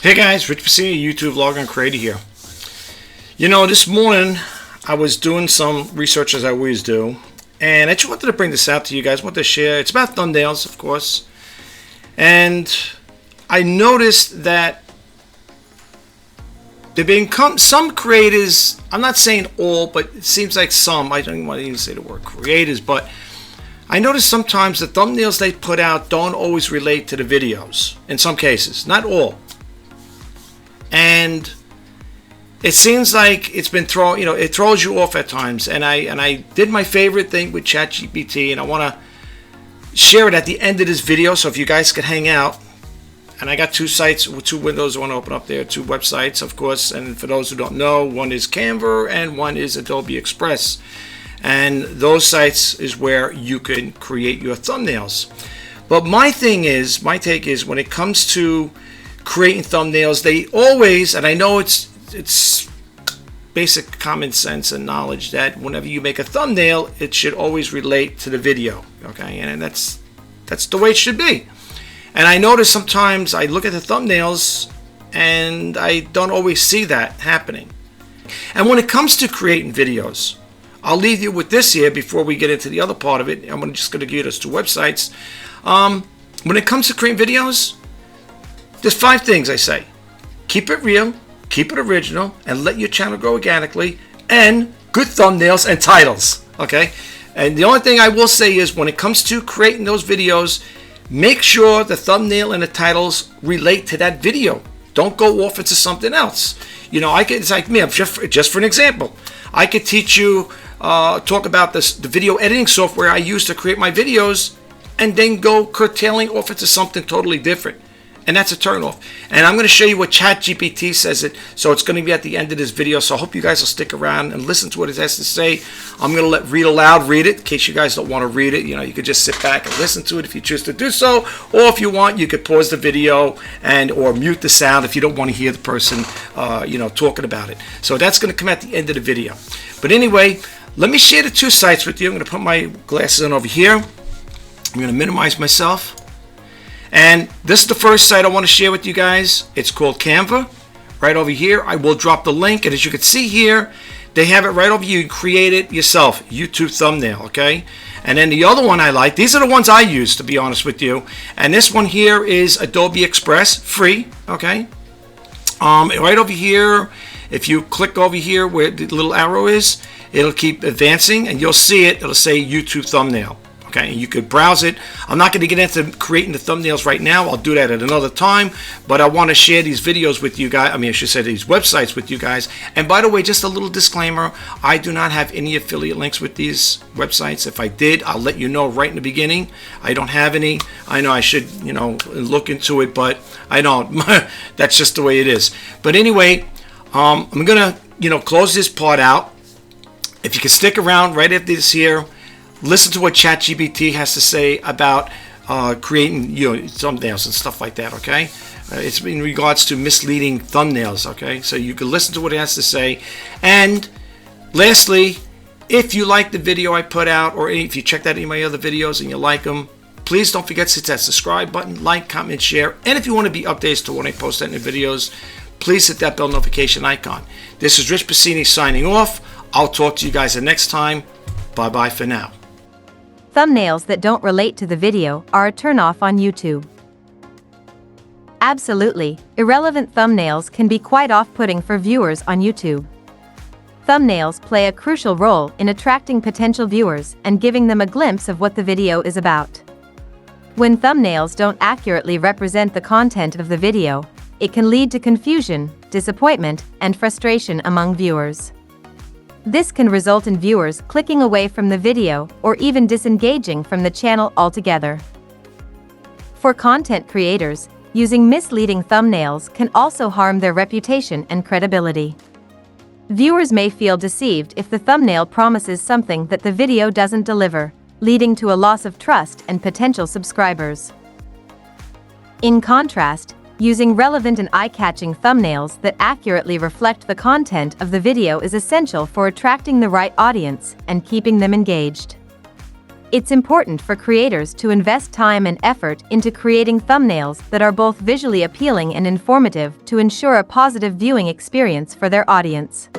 Hey guys, Rich Pacini, YouTube vlogger and creator here. You know, this morning I was doing some research as I always do, and I just wanted to bring this out to you guys. I want to share. It's about thumbnails, of course, and I noticed that there become some creators. I'm not saying all, but it seems like some. I don't even want to say the word creators, but I notice sometimes the thumbnails they put out don't always relate to the videos. In some cases, not all. And it seems like it's been thrown, it throws you off at times. And I did my favorite thing with ChatGPT, and I want to share it at the end of this video. So if you guys could hang out, and I got two sites, two windows I want to open up there, two websites, of course. And for those who don't know, one is Canva and one is Adobe Express. And those sites is where you can create your thumbnails. But my take is when it comes to creating thumbnails, they always, and I know it's basic common sense and knowledge that whenever you make a thumbnail, it should always relate to the video, okay? And that's the way it should be. And I notice sometimes I look at the thumbnails and I don't always see that happening. And when it comes to creating videos, I'll leave you with this here before we get into the other part of it. I'm just going to give you those two websites. When it comes to creating videos, there's 5 things I say. Keep it real, keep it original, and let your channel grow organically, and good thumbnails and titles, okay? And the only thing I will say is when it comes to creating those videos, make sure the thumbnail and the titles relate to that video. Don't go off into something else. You know, it's like me, just for an example, I could teach you, talk about the video editing software I use to create my videos, and then go curtailing off into something totally different. And that's a turnoff. And I'm going to show you what ChatGPT says it. So it's going to be at the end of this video. So I hope you guys will stick around and listen to what it has to say. I'm going to read it in case you guys don't want to read it. You know, you could just sit back and listen to it if you choose to do so. Or if you want, you could pause the video or mute the sound if you don't want to hear the person, talking about it. So that's going to come at the end of the video. But anyway, let me share the 2 sites with you. I'm going to put my glasses on over here. I'm going to minimize myself. And this is the first site I want to share with you guys. It's called Canva. Right over here, I will drop the link. And as you can see here, they have it right over here. You create it yourself, YouTube thumbnail, okay? And then the other one I like, these are the ones I use, to be honest with you. And this one here is Adobe Express, free, okay? Right over here, if you click over here where the little arrow is, it'll keep advancing, and you'll see it. It'll say YouTube thumbnail. Okay, and you could browse it. I'm not going to get into creating the thumbnails right now. I'll do that at another time. But I want to share these videos with you guys. I should say these websites with you guys. And by the way, just a little disclaimer. I do not have any affiliate links with these websites. If I did, I'll let you know right in the beginning. I don't have any. I know I should, look into it, but I don't. That's just the way it is. But anyway, I'm going to, close this part out. If you can stick around right after this here, listen to what ChatGPT has to say about creating, thumbnails and stuff like that, okay? It's in regards to misleading thumbnails, okay? So you can listen to what it has to say. And lastly, if you like the video I put out, or if you checked out any of my other videos and you like them, please don't forget to hit that subscribe button, like, comment, share. And if you want to be updated to when I post any videos, please hit that bell notification icon. This is Rich Pacini signing off. I'll talk to you guys the next time. Bye-bye for now. Thumbnails that don't relate to the video are a turnoff on YouTube. Absolutely, irrelevant thumbnails can be quite off-putting for viewers on YouTube. Thumbnails play a crucial role in attracting potential viewers and giving them a glimpse of what the video is about. When thumbnails don't accurately represent the content of the video, it can lead to confusion, disappointment, and frustration among viewers. This can result in viewers clicking away from the video or even disengaging from the channel altogether. For content creators, using misleading thumbnails can also harm their reputation and credibility. Viewers may feel deceived if the thumbnail promises something that the video doesn't deliver, leading to a loss of trust and potential subscribers. In contrast, using relevant and eye-catching thumbnails that accurately reflect the content of the video is essential for attracting the right audience and keeping them engaged. It's important for creators to invest time and effort into creating thumbnails that are both visually appealing and informative to ensure a positive viewing experience for their audience.